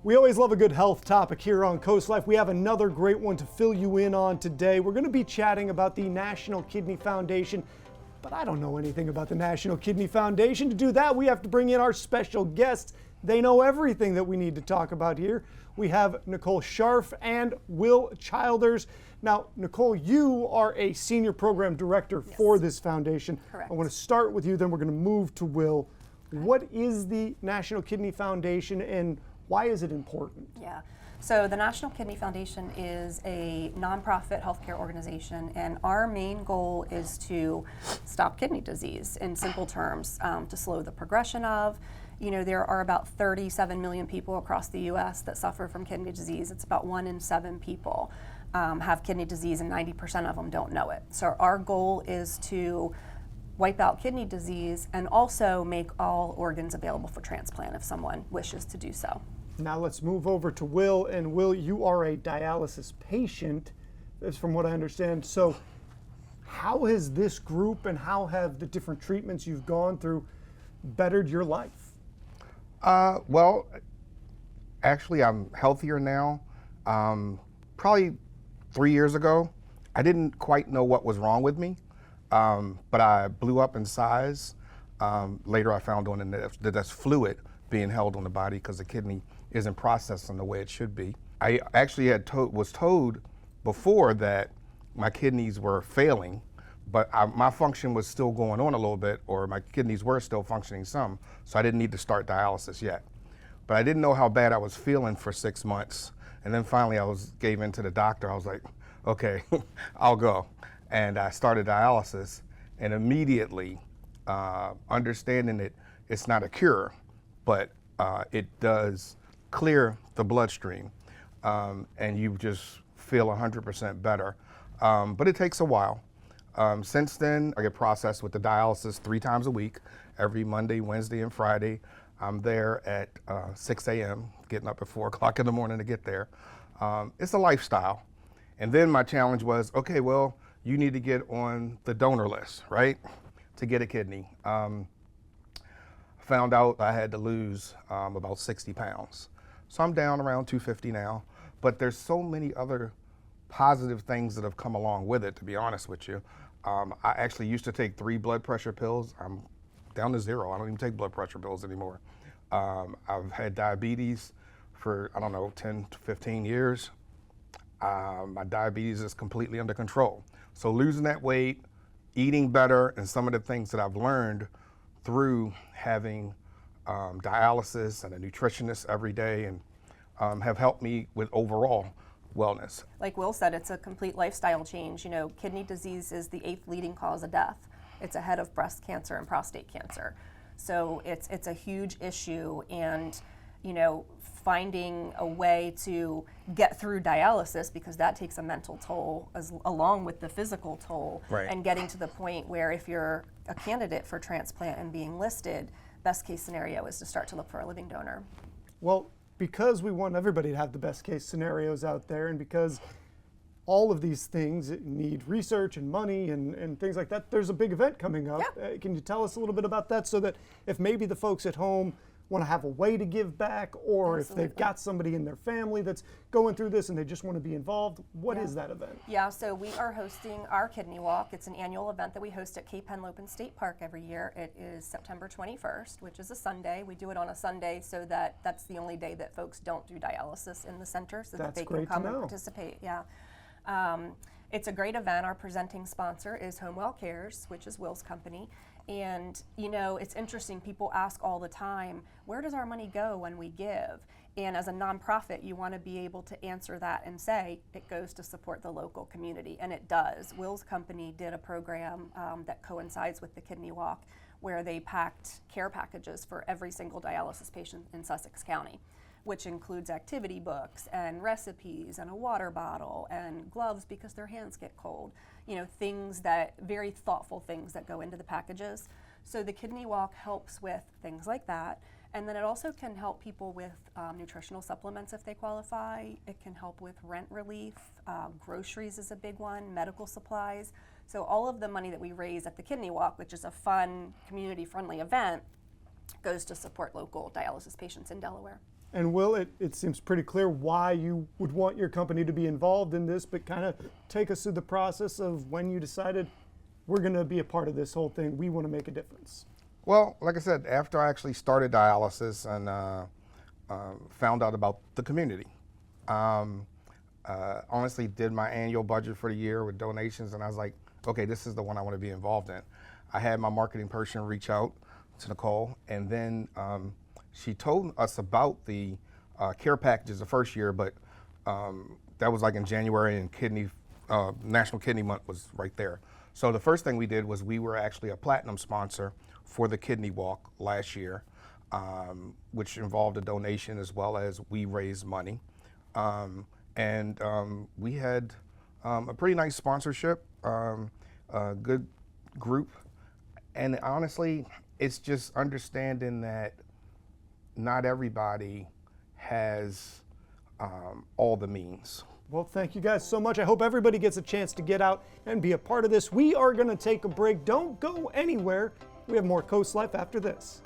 We always love a good health topic here on CoastLife. We have another great one to fill you in on today. We're going to be chatting about the National Kidney Foundation, but I don't know anything about the National Kidney Foundation. To do that, we have to bring in our special guests. They know everything that we need to talk about here. We have Nicole Scharf and Will Childers. Now, Nicole, you are a senior program director for this foundation. Correct. I want to start with you, then we're going to move to Will. What is the National Kidney Foundation and why is it important? Yeah, so the National Kidney Foundation is a nonprofit healthcare organization, and our main goal is to stop kidney disease in simple terms, to slow the progression of. You know, there are about 37 million people across the U.S. that suffer from kidney disease. It's about 1 in 7 people have kidney disease, and 90% of them don't know it. So our goal is to wipe out kidney disease and also make all organs available for transplant if someone wishes to do so. Now let's move over to Will. And Will, you are a dialysis patient, that's from what I understand. So how has this group and how have the different treatments you've gone through bettered your life? Well, actually I'm healthier now. Probably 3 years ago, I didn't quite know what was wrong with me, but I blew up in size. Later I found on that that's fluid being held on the body because the kidney isn't processing the way it should be. I actually was told before that my kidneys were failing, but my function was still going on a little bit, or my kidneys were still functioning some, so I didn't need to start dialysis yet. But I didn't know how bad I was feeling for 6 months, and then finally gave in to the doctor. I was like, okay, I'll go. And I started dialysis, and immediately understanding that it's not a cure, but it does clear the bloodstream, and you just feel 100% better. But it takes a while. Since then, I get processed with the dialysis 3 times a week, every Monday, Wednesday, and Friday. I'm there at 6 a.m., getting up at 4 o'clock in the morning to get there. It's a lifestyle. And then my challenge was, okay, well, you need to get on the donor list, right, to get a kidney. Found out I had to lose about 60 pounds. So I'm down around 250 now, but there's so many other positive things that have come along with it, to be honest with you. I actually used to take 3 blood pressure pills. I'm down to 0. I don't even take blood pressure pills anymore. I've had diabetes for, 10 to 15 years. My diabetes is completely under control. So losing that weight, eating better, and some of the things that I've learned through having dialysis and a nutritionist every day and have helped me with overall wellness. Like Will said, it's a complete lifestyle change. You know, kidney disease is the 8th leading cause of death. It's ahead of breast cancer and prostate cancer. So it's a huge issue, and you know, finding a way to get through dialysis, because that takes a mental toll along with the physical toll, right. And getting to the point where if you're a candidate for transplant and being listed, best case scenario is to start to look for a living donor. Well, because we want everybody to have the best case scenarios out there, and because all of these things need research and money and things like that, there's a big event coming up. Yeah. Can you tell us a little bit about that, so that if maybe the folks at home want to have a way to give back, or Absolutely. if they've got somebody in their family that's going through this and they just want to be involved, what Yeah. is that event? Yeah, so we are hosting our Kidney Walk. It's an annual event that we host at Cape Henlopen State Park every year. It is September 21st, which is a Sunday. We do it on a Sunday so that that's the only day that folks don't do dialysis in the center, so that That's they can great to come and know. participate. Yeah. It's a great event. Our presenting sponsor is Homewell Cares, which is Will's company. And you know, it's interesting, people ask all the time, where does our money go when we give? And as a nonprofit, you want to be able to answer that and say, it goes to support the local community, and it does. Will's company did a program that coincides with the Kidney Walk, where they packed care packages for every single dialysis patient in Sussex County, which includes activity books and recipes and a water bottle and gloves because their hands get cold. You know, very thoughtful things that go into the packages. So the Kidney Walk helps with things like that. And then it also can help people with nutritional supplements if they qualify. It can help with rent relief. Groceries is a big one, medical supplies. So all of the money that we raise at the Kidney Walk, which is a fun, community-friendly event, goes to support local dialysis patients in Delaware. And Will, it seems pretty clear why you would want your company to be involved in this, but kind of take us through the process of when you decided we're going to be a part of this whole thing. We want to make a difference. Well, like I said, after I actually started dialysis and found out about the community, honestly did my annual budget for the year with donations, and I was like, okay, this is the one I want to be involved in. I had my marketing person reach out to Nicole, and then she told us about the care packages the first year, but that was like in January, and National Kidney Month was right there. So the first thing we did was we were actually a platinum sponsor for the Kidney Walk last year, which involved a donation as well as we raised money. We had a pretty nice sponsorship, a good group, and honestly, it's just understanding that not everybody has all the means. Well, thank you guys so much. I hope everybody gets a chance to get out and be a part of this. We are going to take a break. Don't go anywhere. We have more Coast Life after this.